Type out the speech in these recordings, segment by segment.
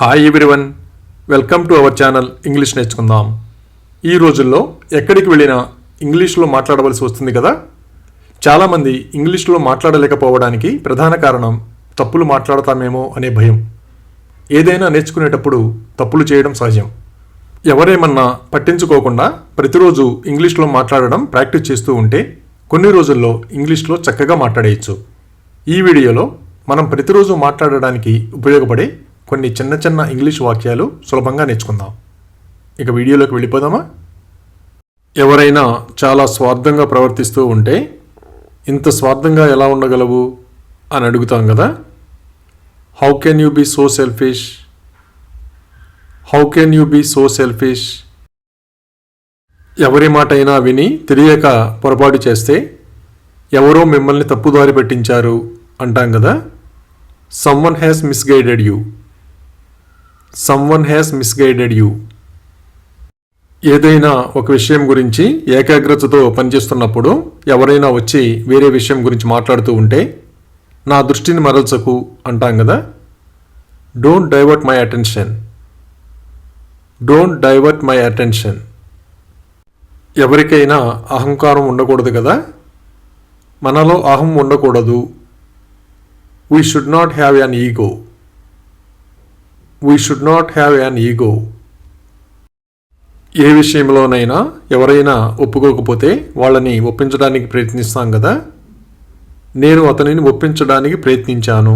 Hi everyone, welcome to our channel English నేర్చుకుందాం. ఈ రోజుల్లో ఎక్కడికి వెళ్ళినా ఇంగ్లీష్లో మాట్లాడవలసి వస్తుంది కదా. చాలామంది ఇంగ్లీష్లో మాట్లాడలేకపోవడానికి ప్రధాన కారణం తప్పులు మాట్లాడతామేమో అనే భయం. ఏదైనా నేర్చుకునేటప్పుడు తప్పులు చేయడం సహజం. ఎవరేమన్నా పట్టించుకోకుండా ప్రతిరోజు ఇంగ్లీష్లో మాట్లాడడం ప్రాక్టీస్ చేస్తూ ఉంటే కొన్ని రోజుల్లో ఇంగ్లీష్లో చక్కగా మాట్లాడేయచ్చు. ఈ వీడియోలో మనం ప్రతిరోజు మాట్లాడడానికి ఉపయోగపడే కొన్ని చిన్న చిన్న ఇంగ్లీష్ వాక్యాలు సులభంగా నేర్చుకుందాం. ఇక వీడియోలోకి వెళ్ళిపోదామా? ఎవరైనా చాలా స్వార్థంగా ప్రవర్తిస్తూ ఉంటే ఇంత స్వార్థంగా ఎలా ఉండగలవు అని అడుగుతాం కదా. How can you be so selfish? How can you be so selfish? ఎవరి మాట అయినా విని తెలియక పొరపాటు చేస్తే ఎవరో మిమ్మల్ని తప్పుదారి పట్టించారు అంటాం కదా. Someone has misguided you. Someone has misguided you. ఏదైనా ఒక విషయం గురించి ఏకాగ్రతతో పనిచేస్తున్నప్పుడు ఎవరైనా వచ్చి వేరే విషయం గురించి మాట్లాడుతూ ఉంటే నా దృష్టిని మరల్చకు అంటాం కదా. Don't divert my attention. Don't divert my attention. ఎవరికైనా అహంకారం ఉండకూడదు కదా. మనలో అహం ఉండకూడదు. We should not have an ego. We should not have an ego. ఏ విషయంలోనైనా ఎవరైనా ఒప్పుకోకపోతే వాళ్ళని ఒప్పించడానికి ప్రయత్నిస్తాం కదా. నేను అతనిని ఒప్పించడానికి ప్రయత్నించాను.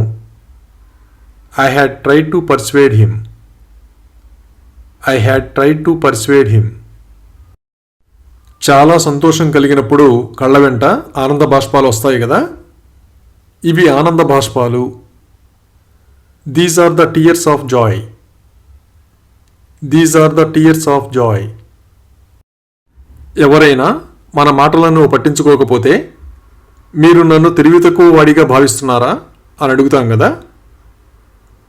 I had tried to persuade him. I had tried to persuade him. చాలా సంతోషం కలిగినప్పుడు కళ్ళ వెంట ఆనంద బాష్పాలు వస్తాయి కదా. ఇవి ఆనంద బాష్పాలు. These are the tears of joy. These are the tears of joy. ఎవరైనా మన మాటలను పట్టించుకోకపోతే మీరు నన్ను తెలివి తక్కువ వాడిగా భావిస్తున్నారా అని అడుగుతాం కదా.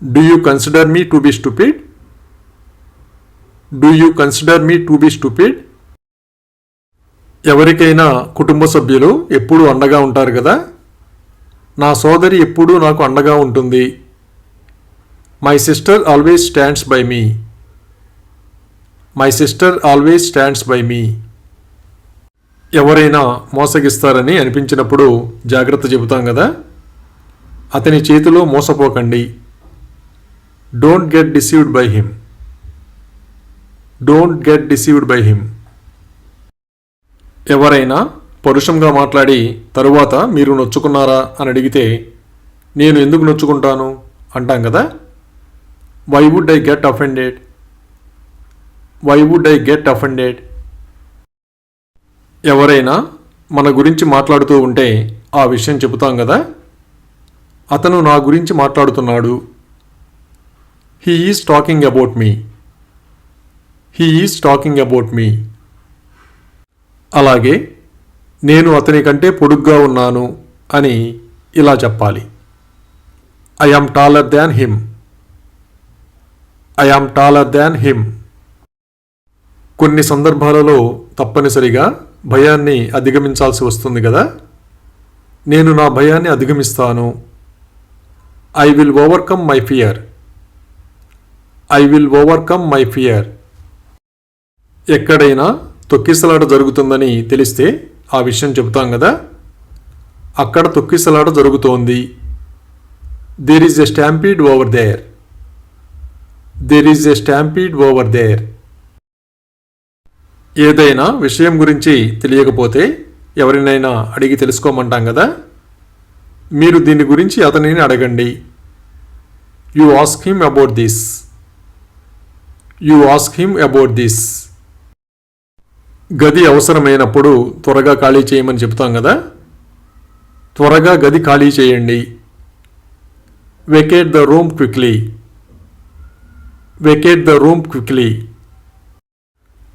Do you consider me to be stupid? Do you consider me to be stupid? ఎవరికైనా కుటుంబ సభ్యులు ఎప్పుడూ అండగా ఉంటారు కదా. నా సోదరి ఎప్పుడూ నాకు అండగా ఉంటుంది. My sister always stands by me. My sister always stands by me. ఎవరైనా మోసగిస్తారని అనిపించినప్పుడు జాగ్రత్త చెబుతాం కదా. అతని చేతిలో మోసపోకండి. Don't get deceived by him. Don't get deceived by him. ఎవరైనా పరుషంగా మాట్లాడి తరువాత మీరు నొచ్చుకున్నారా అని అడిగితే నేను ఎందుకు నొచ్చుకుంటాను అంటాం కదా. Why would I get offended? Why would I get offended? ఎవరైనా మన గురించి మాట్లాడుతూ ఉంటే ఆ విషయం చెబుతాం కదా. అతను నా గురించి మాట్లాడుతున్నాడు. He is talking about me. He is talking about me. అలాగే నేను అతని కంటే పొడుగ్గా ఉన్నాను అని ఇలా చెప్పాలి. I am taller than him. I am taller than him. కొన్ని సందర్భాలలో తప్పనిసరిగా భయాన్ని అధిగమించాల్సి వస్తుంది కదా. నేను నా భయాన్ని అధిగమిస్తాను. I will overcome my fear. I will overcome my fear. ఎక్కడైనా తొక్కిసలాట జరుగుతుందని తెలిస్తే ఆ విషయం చెబుతాం కదా. అక్కడ తొక్కిసలాట జరుగుతోంది. There is a stampede over there. There is a stampede over there. ఏదైనా విషయం గురించి తెలియకపోతే ఎవరినైనా అడిగి తెలుసుకోమంటాం కదా. మీరు దీని గురించి అతనిని అడగండి. You ask him about this. You ask him about this. గది అవసరమైనప్పుడు త్వరగా ఖాళీ చేయమని చెప్తాం కదా. త్వరగా గది ఖాళీ చేయండి. Vacate the room quickly. Vacate the room quickly.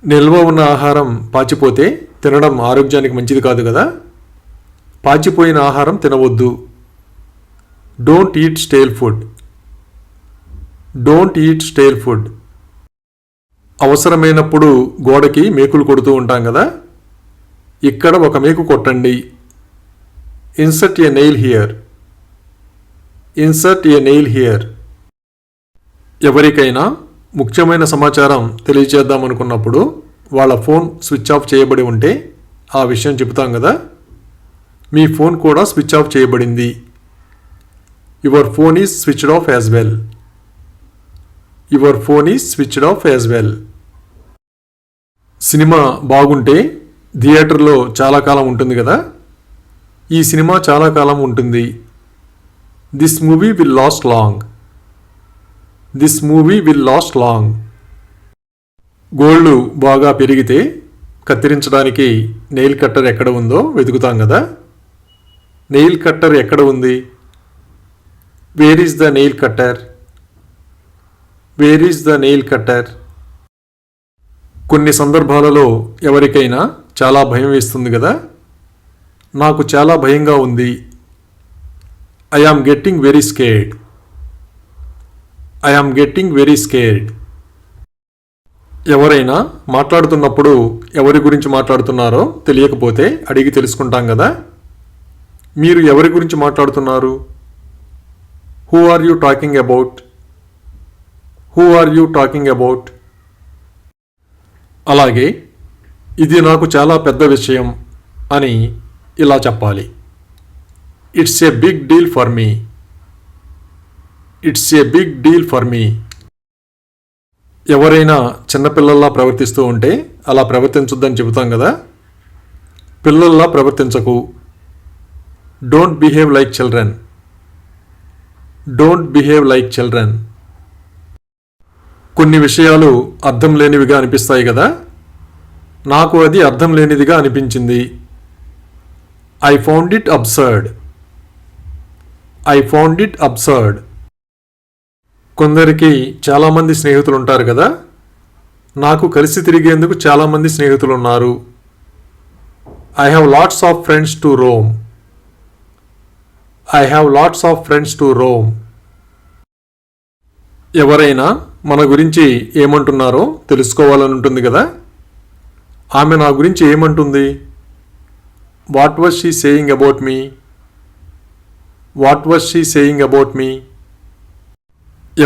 నిల్వ ఉన్న ఆహారం పాచిపోతే తినడం ఆరోగ్యానికి మంచిది కాదు కదా. పాచిపోయిన ఆహారం తినవద్దు. Don't eat stale food. Don't eat stale food. అవసరమైనప్పుడు గోడకి మేకులు కొడుతూ ఉంటాం కదా. ఇక్కడ ఒక మేకు కొట్టండి. Insert a nail here. Insert a nail here. ఎవరికైనా ముఖ్యమైన సమాచారం తెలియజేద్దామనుకున్నప్పుడు వాళ్ళ ఫోన్ స్విచ్ ఆఫ్ చేయబడి ఉంటే ఆ విషయం చెబుతాం కదా. మీ ఫోన్ కూడా స్విచ్ ఆఫ్ చేయబడింది. Your phone is switched off as well. Your phone is switched off as well. Cinema బాగుంటే థియేటర్లో చాలా కాలం ఉంటుంది కదా. ఈ సినిమా చాలా కాలం ఉంటుంది. This movie will last long. This movie will last long. గోళ్ళు బాగా పెరిగితే కత్తిరించడానికి నెయిల్ కట్టర్ ఎక్కడ ఉందో వెతుకుతాం కదా. నెయిల్ కట్టర్ ఎక్కడ ఉంది? Where is the nail cutter? Where is the nail cutter? కొన్ని సందర్భాలలో ఎవరికైనా చాలా భయం వేస్తుంది కదా. నాకు చాలా భయంగా ఉంది. I am getting very scared. I am getting very scared. ఎవరైనా మాట్లాడుతున్నప్పుడు ఎవరి గురించి మాట్లాడుతున్నారో తెలియకపోతే అడిగి తెలుసుకుంటాం కదా. మీరు ఎవరి గురించి మాట్లాడుతున్నారు? Who are you talking about? Who are you talking about? అలాగే ఇది నాకు చాలా పెద్ద విషయం అని ఇలా చెప్పాలి. It's a big deal for me. It's a big deal for me. ఎవరైనా చిన్నపిల్లల్లా ప్రవర్తిస్తూ ఉంటే అలా ప్రవర్తించొద్దని చెబుతాం కదా. పిల్లల్లా ప్రవర్తించకు. Don't behave like children. Don't behave like children. కొన్ని విషయాలు అర్థం లేనివిగా అనిపిస్తాయి కదా. నాకు అది అర్థం లేనిదిగా అనిపించింది. I found it absurd. I found it absurd. కొందరికి చాలామంది స్నేహితులు ఉంటారు కదా. నాకు కలిసి తిరిగేందుకు చాలామంది స్నేహితులు ఉన్నారు. I have lots of friends to Rome. I have lots of friends to Rome. ఎవరైనా మన గురించి ఏమంటున్నారో తెలుసుకోవాలని ఉంటుంది కదా. ఆమె నా గురించి ఏమంటుంది? What was she saying about me? What was she saying about me?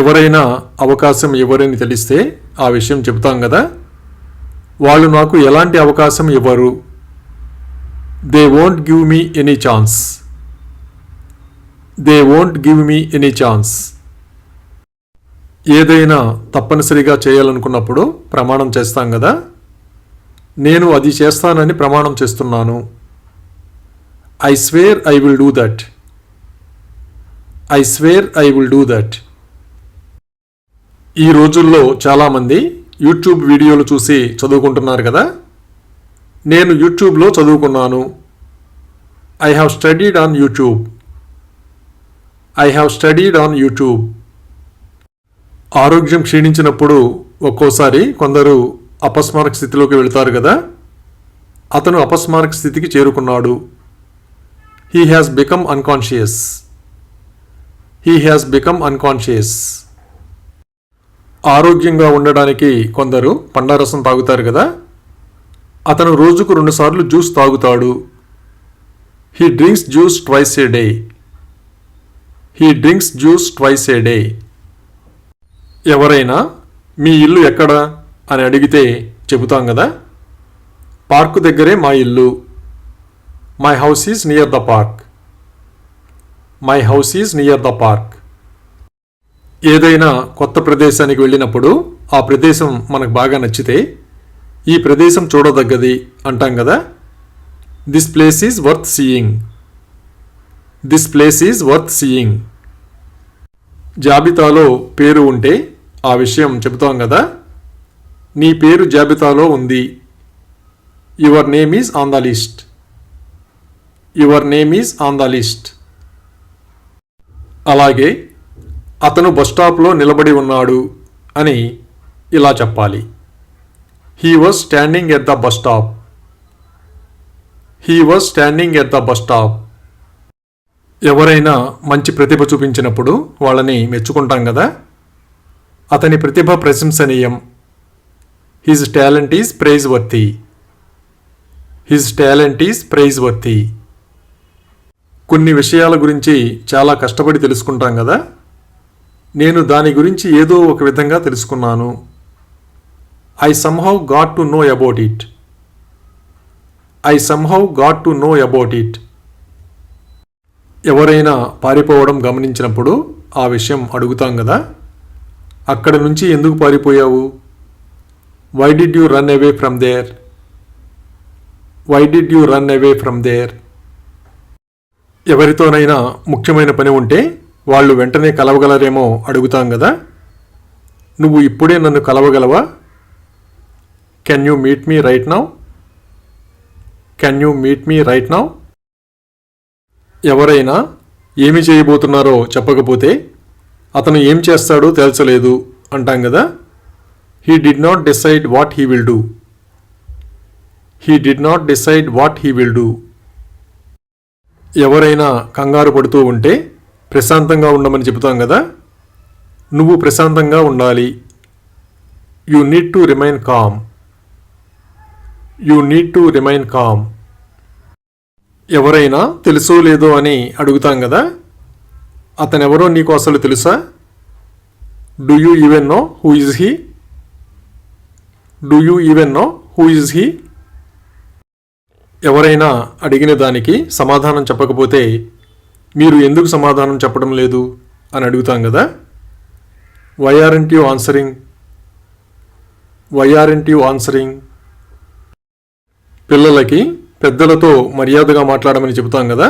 ఎవరైనా అవకాశం ఇవ్వరని తెలిస్తే ఆ విషయం చెబుతాం కదా. వాళ్ళు నాకు ఎలాంటి అవకాశం ఇవ్వరు. They won't give me any chance. They won't give me any chance. ఏదైనా తప్పనిసరిగా చేయాలనుకున్నప్పుడు ప్రమాణం చేస్తాం కదా. నేను అది చేస్తానని ప్రమాణం చేస్తున్నాను. I swear I will do that. I swear I will do that. ఈ రోజుల్లో చాలామంది యూట్యూబ్ వీడియోలు చూసి చదువుకుంటున్నారు కదా. నేను యూట్యూబ్లో చదువుకున్నాను. I have studied on YouTube. I have studied on YouTube. ఆరోగ్యం క్షీణించినప్పుడు ఒక్కోసారి కొందరు అపస్మారక స్థితిలోకి వెళతారు కదా. అతను అపస్మారక స్థితికి చేరుకున్నాడు. He has become unconscious. He has become unconscious. ఆరోగ్యంగా ఉండడానికి కొందరు పండ్లరసం తాగుతారు కదా. అతను రోజుకు 2 సార్లు జ్యూస్ తాగుతాడు. He drinks juice twice A day. He drinks juice twice A day. ఎవరైనా మీ ఇల్లు ఎక్కడ అని అడిగితే చెబుతాం కదా. పార్కు దగ్గరే మా ఇల్లు. My house is near the park. My house is near the park. ఏదైనా కొత్త ప్రదేశానికి వెళ్ళినప్పుడు ఆ ప్రదేశం మనకు బాగా నచ్చితే ఈ ప్రదేశం చూడదగ్గది అంటాం కదా. This place is worth seeing. This place is worth seeing. జాబితాలో పేరు ఉంటే ఆ విషయం చెబుతాం కదా. నీ పేరు జాబితాలో ఉంది. Your name is on the list. Your name is on the list. అలాగే అతను బస్టాప్లో నిలబడి ఉన్నాడు అని ఇలా చెప్పాలి. He was standing at the bus stop. He was standing at the bus stop. ఎవరైనా మంచి ప్రతిభ చూపించినప్పుడు వాళ్ళని మెచ్చుకుంటాం కదా. అతని ప్రతిభ ప్రశంసనీయం. His talent is praiseworthy. His talent is praiseworthy. కొన్ని విషయాల గురించి చాలా కష్టపడి తెలుసుకుంటాం కదా. నేను దాని గురించి ఏదో ఒక విధంగా తెలుసుకున్నాను. I somehow got to know about it. I somehow got to know about it. ఎవరైనా పారిపోవడం గమనించినప్పుడు ఆ విషయం అడుగుతాం కదా, అక్కడి నుంచి ఎందుకు పారిపోయావు? Why did you run away from there? Why did you run away from there? ఎవరితోనైనా ముఖ్యమైన పని ఉంటే వాళ్ళు వెంటనే కలవగలరేమో అడుగుతాం కదా, నువ్వు ఇప్పుడే నన్ను కలవగలవా? Can you meet me right now? Can you meet me right now? ఎవరైనా ఏమి చేయబోతున్నారో చెప్పకపోతే అతను ఏం చేస్తాడో తేల్చలేదు అంటాం కదా, he did not decide what he will do. He did not decide what he will do. ఎవరైనా కంగారు పడుతూ ఉంటే ప్రశాంతంగా ఉండమని చెబుతాం కదా, నువ్వు ప్రశాంతంగా ఉండాలి. You need to remain calm. You need to remain calm. ఎవరైనా తెలుసో లేదో అని అడుగుతాం కదా, అతనెవరో నీకు అసలు తెలుసా? Do you even know who is he? Do you even know who is he? ఎవరైనా అడిగిన దానికి సమాధానం చెప్పకపోతే మీరు ఎందుకు సమాధానం చెప్పడం లేదు అని అడుగుతాం కదా, why aren't you answering? Why aren't you answering? పిల్లలకి పెద్దలతో మర్యాదగా మాట్లాడమని చెబుతాం కదా,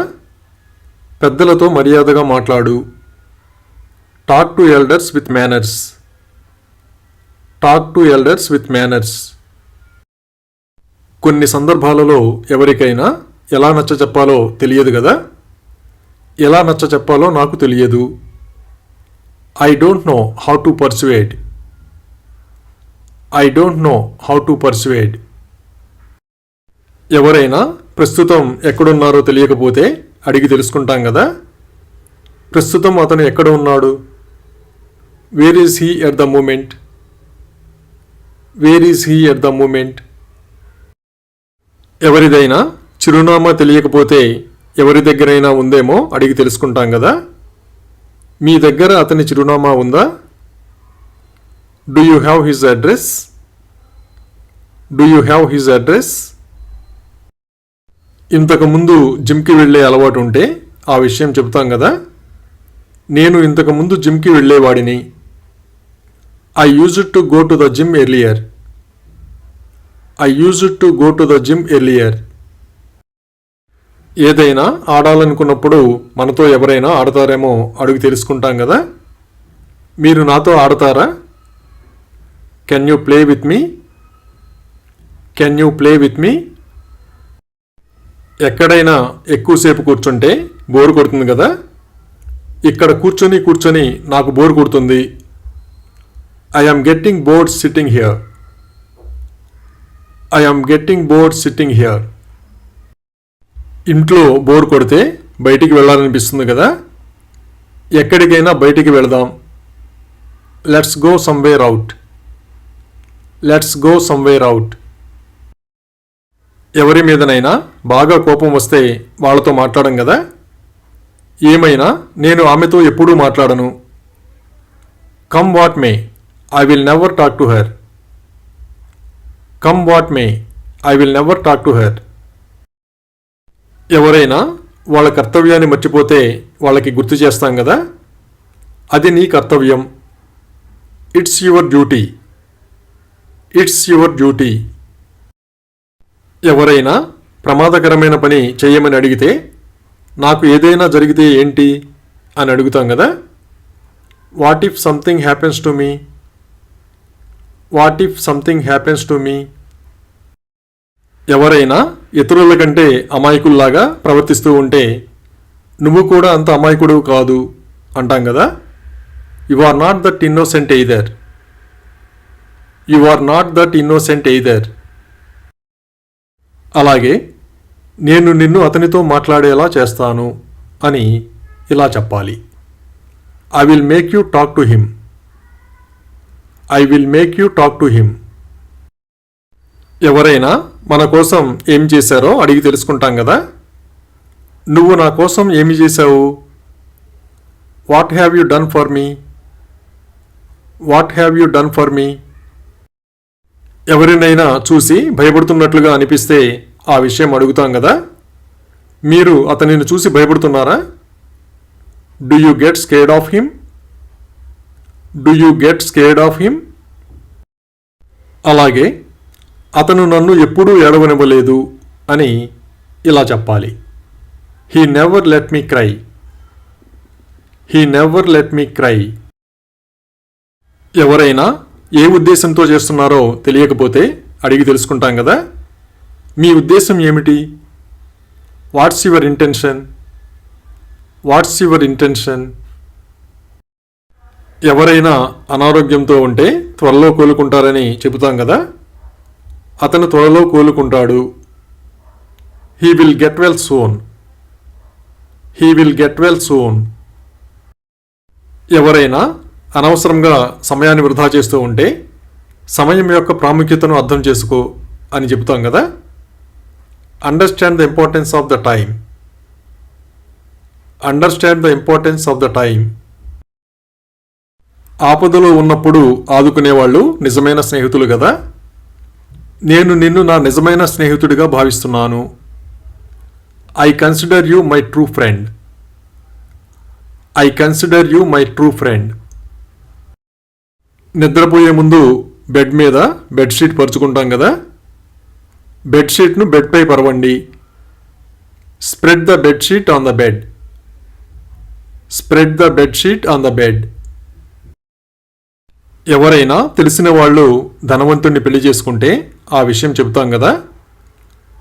పెద్దలతో మర్యాదగా మాట్లాడు. Talk to elders with manners. Talk to elders with manners. కొన్ని సందర్భాలలో ఎవరికైనా ఎలా నచ్చ చెప్పాలో తెలియదు కదా, ఎలా నచ్చ చెప్పాలో నాకు తెలియదు. I don't know how to persuade. I don't know how to persuade. ఎవరైనా ప్రస్తుతం ఎక్కడున్నారో తెలియకపోతే అడిగి తెలుసుకుంటాం కదా, ప్రస్తుతం అతను ఎక్కడ ఉన్నాడు? Where is he at the moment? Where is he at the moment? ఎవరిదైనా చిరునామా తెలియకపోతే ఎవరి దగ్గరైనా ఉందేమో అడిగి తెలుసుకుంటాం కదా, మీ దగ్గర అతని చిరునామా ఉందా? Do you have his address? Do you have his address? ఇంతకుముందు జిమ్కి వెళ్ళే అలవాటు ఉంటే ఆ విషయం చెబుతాం కదా, నేను ఇంతకుముందు జిమ్కి వెళ్ళేవాడిని. I used to go to the gym earlier. I used to go to the gym earlier. ఏదైనా ఆడాలనుకున్నప్పుడు మనతో ఎవరైనా ఆడతారేమో అడిగి తెలుసుకుంటాం కదా, మీరు నాతో ఆడతారా? Can you play with me? Can you play with me? ఎక్కడైనా ఎక్కువసేపు కూర్చుంటే బోరు కొడుతుంది కదా, ఇక్కడ కూర్చొని కూర్చొని నాకు బోరు కొడుతుంది. I am getting bored sitting here. I am getting bored sitting here. ఇంట్లో బోర్ కొడితే బయటికి వెళ్ళాలనిపిస్తుంది కదా, ఎక్కడికైనా బయటికి వెళదాం. Let's go somewhere out. Let's go somewhere out. ఎవరి మీదనైనా బాగా కోపం వస్తే వాళ్ళతో మాట్లాడం కదా, ఏమైనా నేను ఆమెతో ఎప్పుడూ మాట్లాడను. Come what may, I will never talk to her. Come what may, I will never talk to her. ఎవరైనా వాళ్ళ కర్తవ్యాన్ని మర్చిపోతే వాళ్ళకి గుర్తు చేస్తాం కదా, అది నీ కర్తవ్యం. It's your duty. It's your duty. ఎవరైనా ప్రమాదకరమైన పని చేయమని అడిగితే నాకు ఏదైనా జరిగితే ఏంటి అని అడుగుతాం కదా, what if something happens to me? What if something happens to me? ఎవరైనా ఇతరుల కంటే అమాయకుల్లాగా ప్రవర్తిస్తూ ఉంటే నువ్వు కూడా అంత అమాయకుడు కాదు అంటాం కదా, you are not that innocent either. You are not that innocent either. అలాగే నేను నిన్ను అతనితో మాట్లాడేలా చేస్తాను అని ఇలా చెప్పాలి. I will make you talk to him. I will make you talk to him. ఎవరైనా మన కోసం ఏం చేశారో అడిగి తెలుసుకుంటాం కదా, నువ్వు నా కోసం ఏమి చేశావు? What have you done for me? What have you done for me? ఎవరినైనా చూసి భయపడుతున్నట్లుగా అనిపిస్తే ఆ విషయం అడుగుతాం కదా. మీరు అతనిని చూసి భయపడుతున్నారా? Do you get scared of him? Do you get scared of him? అలాగే అతను నన్ను ఎప్పుడూ ఏడవనివ్వలేదు అని ఇలా చెప్పాలి. He never let me cry. He never let me cry. ఎవరైనా ఏ ఉద్దేశంతో చేస్తున్నారో తెలియకపోతే అడిగి తెలుసుకుంటాం కదా. మీ ఉద్దేశం ఏమిటి? What's your intention? What's your intention? ఎవరైనా అనారోగ్యంతో ఉంటే త్వరలో కోలుకుంటారని చెబుతాం కదా. అతను త్వరలో కోలుకుంటాడు. He will get well soon. He will get well soon. ఎవరైనా అనవసరంగా సమయాన్ని వృధా చేస్తూ ఉంటే సమయం యొక్క ప్రాముఖ్యతను అర్థం చేసుకో అని చెబుతాం కదా. Understand the importance of the time. Understand the importance of the time. ఆపదలో ఉన్నప్పుడు ఆదుకునేవాళ్ళు నిజమైన స్నేహితులు కదా. నేను నిన్ను నా నిజమైన స్నేహితుడిగా భావిస్తున్నాను. I consider you my true friend. I consider you my true friend. నిద్రపోయే ముందు బెడ్ మీద బెడ్షీట్ పరుచుకుంటాం కదా. బెడ్షీట్ను బెడ్పై పరవండి. Spread the bedsheet on the bed. Spread the bedsheet on the bed. ఎవరైనా తెలిసిన వాళ్ళు ధనవంతుడిని పెళ్లి చేసుకుంటే ఆ విషయం చెబుతాం కదా.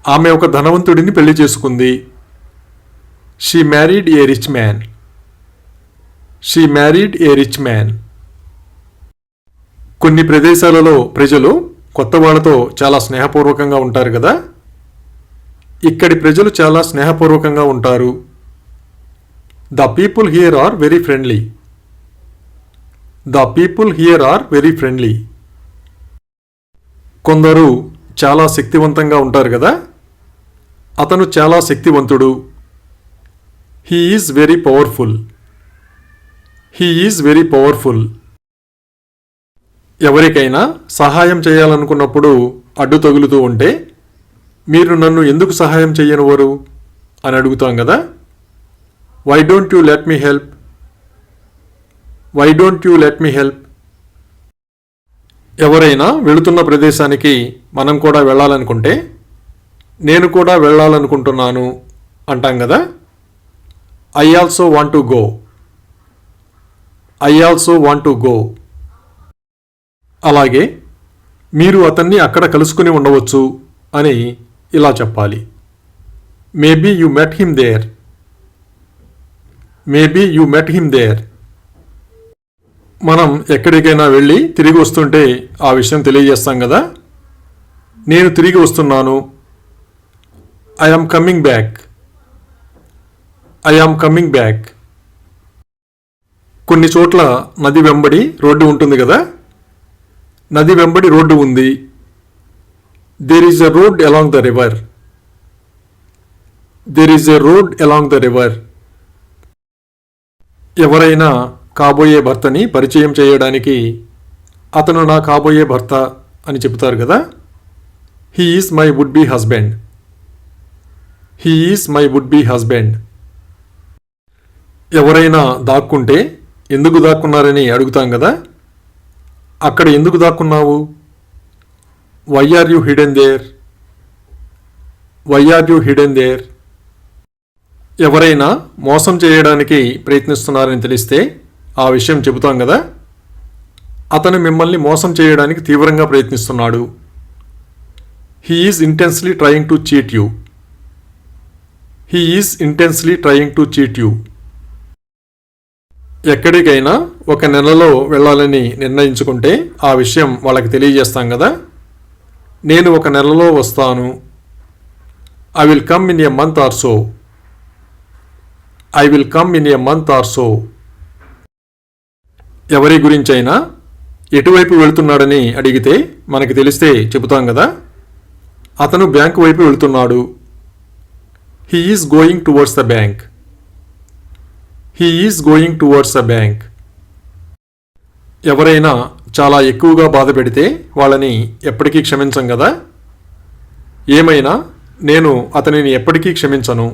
ఆమె ఒక ధనవంతుడిని పెళ్లి చేసుకుంది. She married A rich man. She married A rich man. కొన్ని ప్రదేశాలలో ప్రజలు కొత్త వాళ్ళతో చాలా స్నేహపూర్వకంగా ఉంటారు కదా. ఇక్కడి ప్రజలు చాలా స్నేహపూర్వకంగా ఉంటారు. The people here are very friendly. The people here are very friendly. కొందరు చాలా శక్తివంతంగా ఉంటారు కదా. అతను చాలా శక్తివంతుడు. He is very powerful. He is very powerful. ఎవరికైనా సహాయం చేయాలనుకున్నప్పుడు అడ్డు తగులుతూ ఉంటే మీరు నన్ను ఎందుకు సహాయం చేయనివ్వరు అని అడుగుతాం కదా. Why don't you let me help? Why don't you let me help? ఎవరైనా వెళుతున్న ప్రదేశానికి మనం కూడా వెళ్ళాలనుకుంటే నేను కూడా వెళ్ళాలనుకుంటున్నాను అంటాం కదా. I also want to go. I also want to go. అలాగే మీరు అతన్ని అక్కడ కలుసుకుని ఉండవచ్చు అని ఇలా చెప్పాలి. Maybe you met him there. Maybe you met him there. మనం ఎక్కడికైనా వెళ్ళి తిరిగి వస్తుంటే ఆ విషయం తెలియజేస్తాం కదా. నేను తిరిగి వస్తున్నాను. I am coming back. I am coming back. కొన్ని చోట్ల నది వెంబడి రోడ్డు ఉంటుంది కదా. నది వెంబడి రోడ్డు ఉంది. There is a road along the river. There is a road along the river. ఎవరైనా కాబోయే భర్తని పరిచయం చేయడానికి అతను నా కాబోయే భర్త అని చెబుతారు కదా. He is my would be husband. He is my would be husband. ఎవరైనా దాక్కుంటే ఎందుకు దాక్కున్నారని అడుగుతాం కదా. అక్కడ ఎందుకు దాక్కున్నావు? Why are you hidden there? Why are you hidden there? ఎవరైనా మోసం చేయడానికి ప్రయత్నిస్తున్నారని తెలిస్తే ఆ విషయం చెబుతాం కదా. అతను మిమ్మల్ని మోసం చేయడానికి తీవ్రంగా ప్రయత్నిస్తున్నాడు. He is intensely trying to cheat you. He is intensely trying to cheat you. ఎక్కడికైనా ఒక నెలలో వెళ్ళాలని నిర్ణయించుకుంటే ఆ విషయం వాళ్ళకి తెలియజేస్తాం కదా. నేను ఒక నెలలో వస్తాను. I will come in a month or so. I will come in a month or so. ఎవరి గురించైనా ఎటువైపు వెళుతున్నాడని అడిగితే మనకి తెలిస్తే చెబుతాం కదా. అతను బ్యాంకు వైపు వెళుతున్నాడు. He is going towards the bank. He is going towards the bank. ఎవరైనా చాలా ఎక్కువగా బాధ పెడితే వాళ్ళని ఎప్పటికీ క్షమించం కదా. ఏమైనా నేను అతనిని ఎప్పటికీ క్షమించను.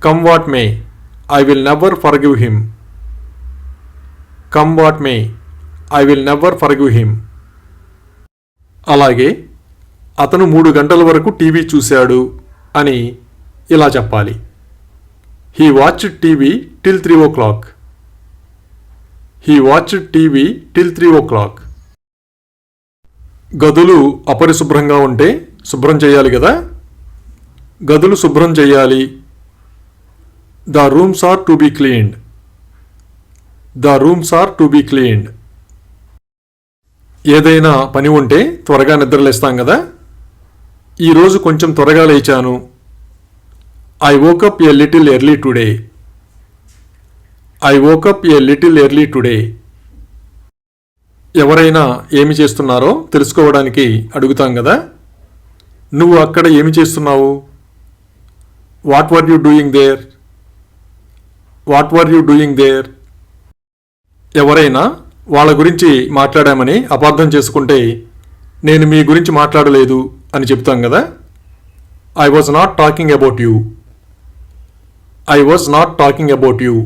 Come what may, I will never forgive him. Come what may, I will never forgive him. అలాగే అతను 3 గంటల వరకు టీవీ చూశాడు అని ఇలా చెప్పాలి. He watched TV till 3 o'clock. He watched TV till 3 o'clock. గదులు అపరిశుభ్రంగా ఉంటే శుభ్రం చేయాలి కదా. గదులు శుభ్రం చేయాలి. The rooms are to be cleaned. The rooms are to be cleaned. ఏదైనా పని ఉంటే త్వరగా నిద్రలేస్తాం కదా. ఈరోజు కొంచెం త్వరగా లేచాను. I woke up a little early today. I woke up a little early today. ఎవరైనా ఏమి చేస్తున్నారో తెలుసుకోవడానికి అడుగుతాం కదా. నువ్వు అక్కడ ఏమి చేస్తున్నావు? What were you doing there? What were you doing there? ఎవరైనా వాళ్ళ గురించి మాట్లాడామని అపార్థం చేసుకుంటే నేను మీ గురించి మాట్లాడలేదు అని చెప్తాం కదా. I was not talking about you. I was not talking about you.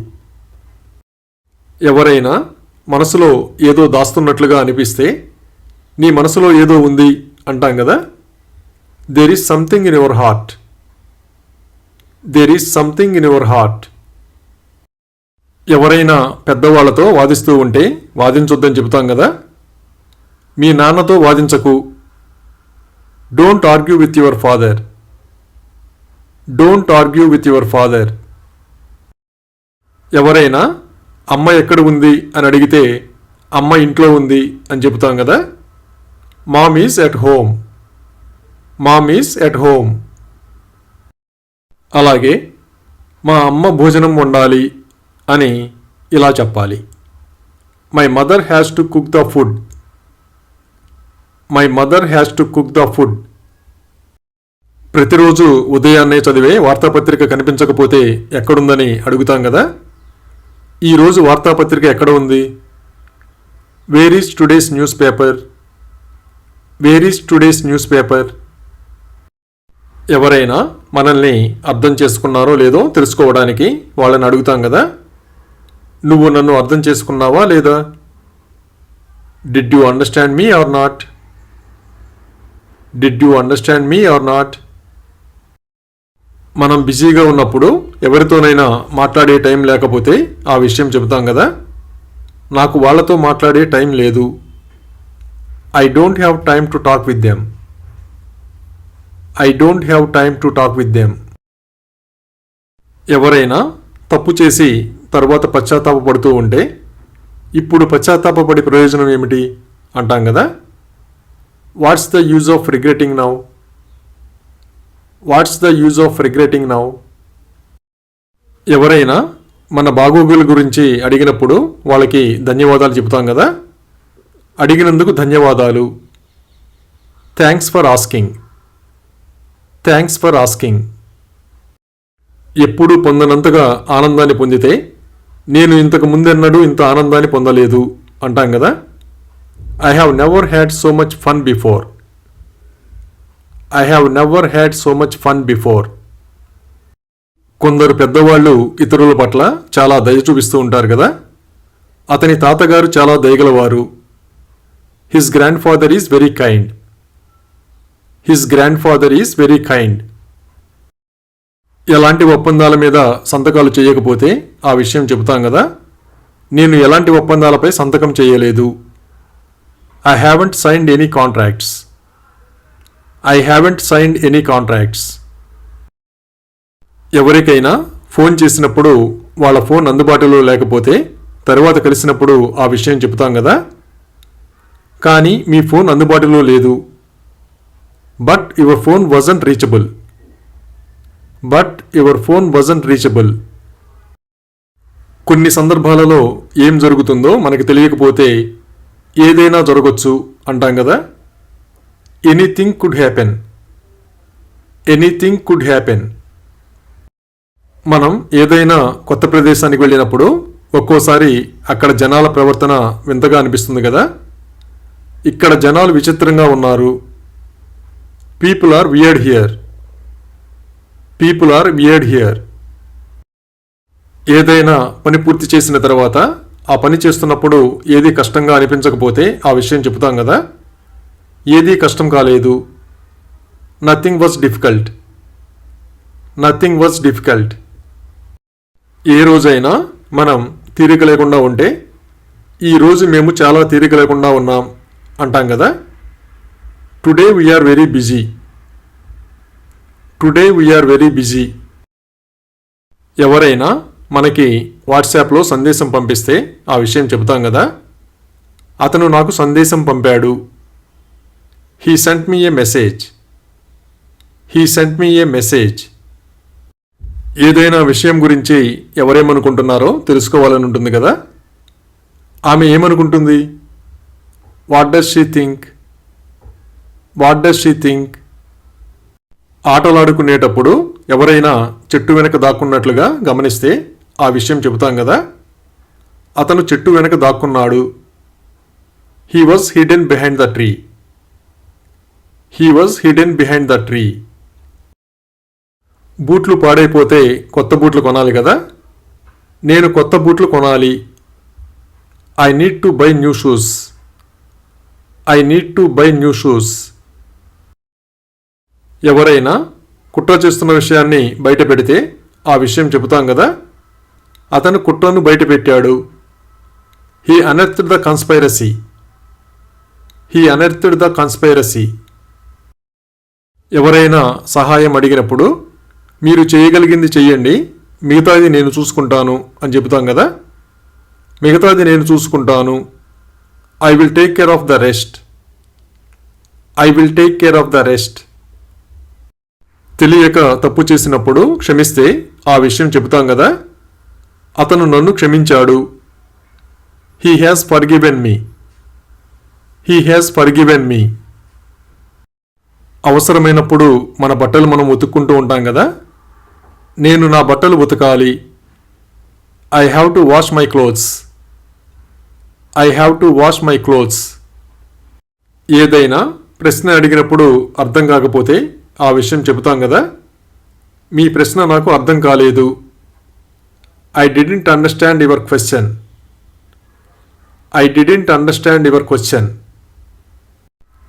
ఎవరైనా మనసులో ఏదో దాస్తున్నట్లుగా అనిపిస్తే నీ మనసులో ఏదో ఉంది అంటాం కదా. There is something in your heart. There is something in your heart. ఎవరైనా పెద్దవాళ్లతో వాదిస్తూ ఉంటే వాదించొద్దని చెబుతాం కదా. మీ నాన్నతో వాదించకు. Don't argue with your father. Don't argue with your father. ఎవరైనా అమ్మ ఎక్కడ ఉంది అని అడిగితే అమ్మ ఇంట్లో ఉంది అని చెబుతాం కదా. Ma'am is at home. Ma'am is at home. అలాగే మా అమ్మ భోజనం వండాలి అని ఇలా చెప్పాలి. My mother has to cook the food. My mother has to cook the food. ప్రతిరోజు ఉదయాన్నే చదివే వార్తాపత్రిక కనిపించకపోతే ఎక్కడుందని అడుగుతాం కదా. ఈరోజు వార్తాపత్రిక ఎక్కడ ఉంది? Where is today's news paper? Where is today's news paper? ఎవరైనా మనల్ని అర్థం చేసుకున్నారో లేదో తెలుసుకోవడానికి వాళ్ళని అడుగుతాం కదా. నువ్వు నన్ను అర్థం చేసుకున్నావా లేదా? Did you understand me or not? Did you understand me or not? మనం బిజీగా ఉన్నప్పుడు ఎవరితోనైనా మాట్లాడే టైం లేకపోతే ఆ విషయం చెబుతాం కదా. నాకు వాళ్ళతో మాట్లాడే టైం లేదు. I don't have time to talk with them. I don't have time to talk with them. ఎవరైనా తప్పు చేసి తర్వాత పశ్చాత్తాపపడుతూ ఉంటే ఇప్పుడు పశ్చాత్తాపపడి ప్రయోజనం ఏమిటి అంటాం కదా. What's the use of regretting now? What's the use of regretting now? ఎవరైనా మన బాగోగుల గురించి అడిగినప్పుడు వాళ్ళకి ధన్యవాదాలు చెబుతాం కదా. అడిగినందుకు ధన్యవాదాలు. Thanks for asking. Thanks for asking. ఎప్పుడూ పొందనంతగా ఆనందాన్ని పొందితే నేను ఇంతకు ముందెన్నడూ ఇంత ఆనందాన్ని పొందలేదు అంటాం కదా. I have never had so much fun before. I have never had so much fun before. కొందరు పెద్దవాళ్ళు ఇతరుల పట్ల చాలా దయ చూపిస్తూ ఉంటారు కదా. అతని తాతగారు చాలా దయగలవారు. His grandfather is very kind. His grandfather is very kind. ఎలాంటి ఒప్పందాల మీద సంతకాలు చేయకపోతే ఆ విషయం చెబుతాం కదా. నేను ఎలాంటి ఒప్పందాలపై సంతకం చేయలేదు. I haven't signed any contracts. I haven't signed any contracts. ఎవరికైనా ఫోన్ చేసినప్పుడు వాళ్ళ ఫోన్ అందుబాటులో లేకపోతే తర్వాత కలిసినప్పుడు ఆ విషయం చెబుతాం కదా. కానీ మీ ఫోన్ అందుబాటులో లేదు. But your phone wasn't reachable. But your phone wasn't reachable. కొన్ని సందర్భాలలో ఏం జరుగుతుందో మనకు తెలియకపోతే ఏదైనా జరగచ్చు అంటాం కదా. Anything could happen. Anything could happen. మనం ఏదైనా కొత్త ప్రదేశానికి వెళ్ళినప్పుడు ఒక్కోసారి అక్కడ జనాల ప్రవర్తన వింతగా అనిపిస్తుంది కదా. ఇక్కడ జనాలు విచిత్రంగా ఉన్నారు. People are weird here. People are weird here. ఏదైనా పని పూర్తి చేసిన తర్వాత ఆ పని చేస్తున్నప్పుడు ఏది కష్టంగా అనిపించకపోతే ఆ విషయం చెబుతాం కదా. ఏదీ కష్టం కాలేదు. Nothing was difficult. Nothing was difficult. ఏ రోజైనా మనం తీరిక లేకుండా ఉంటే ఈరోజు మేము చాలా తీరిక లేకుండా ఉన్నాం అంటాం కదా. Today we are very busy. Today we are very busy. ఎవరైనా మనకి వాట్సాప్లో సందేశం పంపిస్తే ఆ విషయం చెబుతాం కదా. అతను నాకు సందేశం పంపాడు. He sent me a message. He sent me a message. ఏదైనా విషయం గురించి ఎవరేమనుకుంటున్నారో తెలుసుకోవాలని ఉంటుంది కదా. ఆమె ఏమనుకుంటుంది? What does she think? What does she think? ఆటలాడుకునేటప్పుడు ఎవరైనా చెట్టు వెనక దాక్కున్నట్లుగా గమనిస్తే ఆ విషయం చెబుతాం కదా. అతను చెట్టు వెనక దాక్కున్నాడు. He was hidden behind the tree. He was hidden behind the tree. బూట్లు పాడైపోతే కొత్త బూట్లు కొనాలి కదా. నేను కొత్త బూట్లు కొనాలి. I need to buy new shoes. I need to buy new shoes. ఎవరైనా కుట్ర చేస్తున్న విషయాన్ని బయట పెడితే ఆ విషయం చెబుతాం కదా. అతను కుట్రను బయట పెట్టాడు. He unearthed the conspiracy. He unearthed the conspiracy. ఎవరైనా సహాయం అడిగినప్పుడు మీరు చేయగలిగింది చెయ్యండి, మిగతాది నేను చూసుకుంటాను అని చెబుతాం కదా. మిగతాది నేను చూసుకుంటాను. I will take care of the rest. I will take care of the rest. తెలియక తప్పు చేసినప్పుడు క్షమిస్తే ఆ విషయం చెబుతాం కదా. అతను నన్ను క్షమించాడు. He has forgiven me. He has forgiven me. అవసరమైనప్పుడు మన బట్టలు మనం ఉతుక్కుంటూ ఉంటాం కదా. నేను నా బట్టలు ఉతకాలి. I have to wash my clothes. I have to wash my clothes. ఏదైనా ప్రశ్న అడిగినప్పుడు అర్థం కాకపోతే ఆ విషయం చెబుతాం కదా. మీ ప్రశ్న నాకు అర్థం కాలేదు. I didn't understand your question. I didn't understand your question.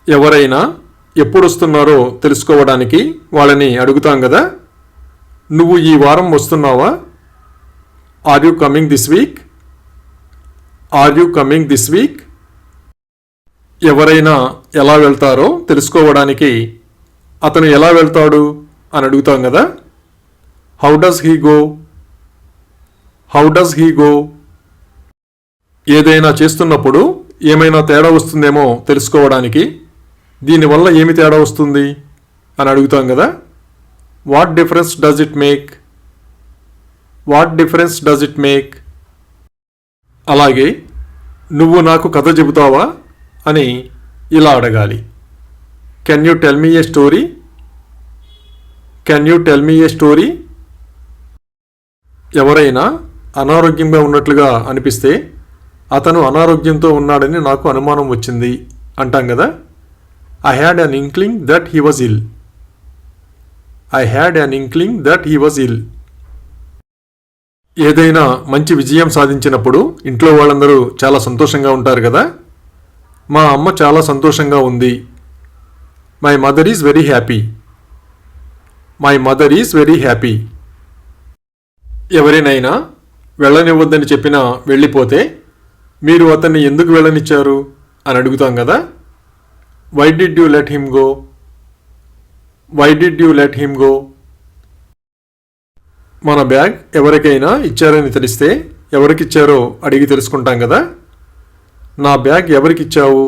ఎవరైనా ఎప్పుడు వస్తున్నారో తెలుసుకోవడానికి వాళ్ళని అడుగుతాం కదా. నువ్వు ఈ వారం వస్తున్నావా? Are you coming this week? Are you coming this week? ఎవరైనా ఎలా వెళ్తారో తెలుసుకోవడానికి అతను ఎలా వెళ్తాడు అని అడుగుతాం కదా. How does he go? How does he go? ఏదైనా చేస్తున్నప్పుడు ఏమైనా తేడా వస్తుందేమో తెలుసుకోవడానికి దీనివల్ల ఏమి తేడా వస్తుంది అని అడుగుతాం కదా. What difference does it make? What difference does it make? అలాగే నువ్వు నాకు కథ చెబుతావా అని ఇలా అడగాలి. Can you tell me A story? Can you tell me A story? ఎవరైనా అనారోగ్యంగా ఉన్నట్లుగా అనిపిస్తే అతను అనారోగ్యంతో ఉన్నాడని నాకు అనుమానం వచ్చింది అంటాం కదా. I had an inkling that he was ill. I had an inkling that he was ill. ఏదైనా మంచి విజయం సాధించినప్పుడు ఇంట్లో వాళ్ళందరూ చాలా సంతోషంగా ఉంటారు కదా. మా అమ్మ చాలా సంతోషంగా ఉంది. My mother is very happy. My mother is very happy. ఎవరినైనా వెళ్ళనివ్వద్దని చెప్పినా వెళ్ళిపోతే మీరు అతన్ని ఎందుకు వెళ్ళనిచ్చారు అని అడుగుతాం కదా. Why did you let him go? Why did you let him go? మన బ్యాగ్ ఎవరికైనా ఇచ్చారని తెలిస్తే ఎవరికిచ్చారో అడిగి తెలుసుకుంటాం కదా. నా బ్యాగ్ ఎవరికిచ్చావు?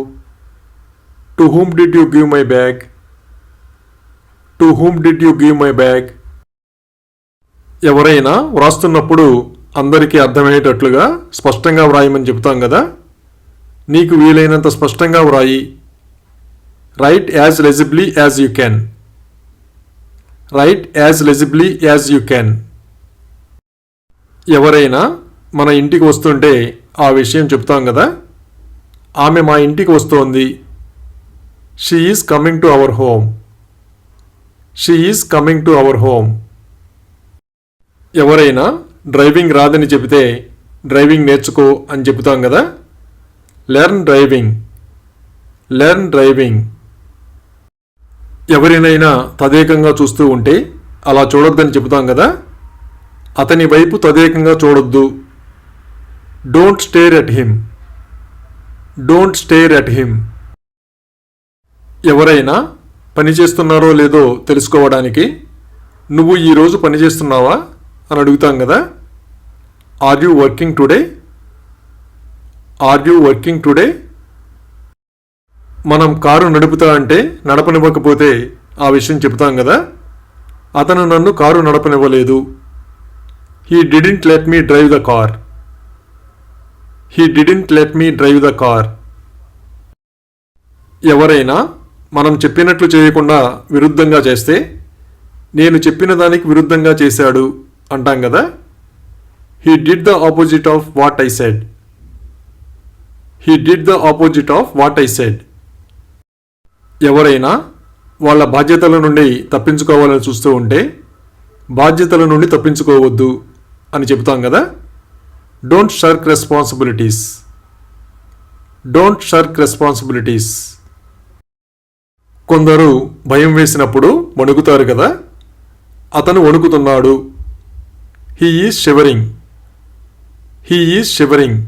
To whom did you give my bag? To whom did you give my bag? ఎవరైనా వ్రాస్తున్నప్పుడు అందరికీ అర్థమయ్యేటట్లుగా స్పష్టంగా వ్రాయమని చెబుతాం కదా. నీకు వీలైనంత స్పష్టంగా వ్రాయి. Write as legibly as you can. Write as legibly as you can. ఎవరైనా మన ఇంటికి వస్తుంటే ఆ విషయం చెప్తాం కదా. ఆమె మా ఇంటికి వస్తోంది. She is coming to our home. She is coming to our home. ఎవరైనా డ్రైవింగ్ రాదని చెబితే డ్రైవింగ్ నేర్చుకో అని చెబుతాం కదా. Learn driving. Learn driving. ఎవరినైనా తదేకంగా చూస్తూ ఉంటే అలా చూడొద్దని చెబుతాం కదా. అతని వైపు తదేకంగా చూడొద్దు. Don't stare at him. Don't stare at him. ఎవరైనా పని చేస్తున్నారో లేదో తెలుసుకోవడానికి నువ్వు ఈరోజు పని చేస్తున్నావా అని అడుగుతాం కదా. Are you working today? Are you working today? మనం కారు నడుపుతా అంటే నడపనివ్వకపోతే ఆ విషయం చెప్తాం కదా. అతను నన్ను కారు నడపనివ్వలేదు. He didn't let me drive the car. He didn't let me drive the car. ఎవరైనా మనం చెప్పినట్లు చేయకుండా విరుద్ధంగా చేస్తే నేను చెప్పిన దానికి విరుద్ధంగా చేశాడు అంటాం కదా. He did the opposite of what I said. He did the opposite of what I said. ఎవరైనా వాళ్ళ బాధ్యతల నుండి తప్పించుకోవాలని చూస్తూ ఉంటే బాధ్యతల నుండి తప్పించుకోవద్దు అని చెబుతాం కదా. Don't shirk responsibilities. Don't shirk responsibilities. కొందరు భయం వేసినప్పుడు వణుకుతారు కదా. అతను వణుకుతున్నాడు. He is shivering. He is shivering.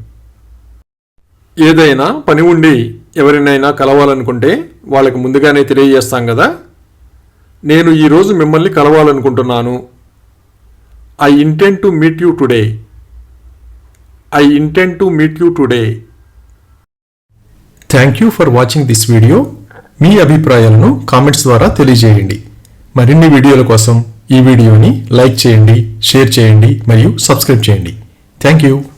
ఏదైనా పని ఉండి ఎవరినైనా కలవాలనుకుంటే వాళ్ళకి ముందుగానే తెలియజేస్తాం కదా. నేను ఈరోజు మిమ్మల్ని కలవాలనుకుంటున్నాను. I intend to meet you today. I intend to meet you today. Thank you for watching this video. మీ అభిప్రాయాలను కామెంట్స్ ద్వారా తెలియజేయండి. మరిన్ని వీడియోల కోసం ఈ వీడియోని లైక్ చేయండి, షేర్ చేయండి మరియు సబ్స్క్రైబ్ చేయండి. Thank you.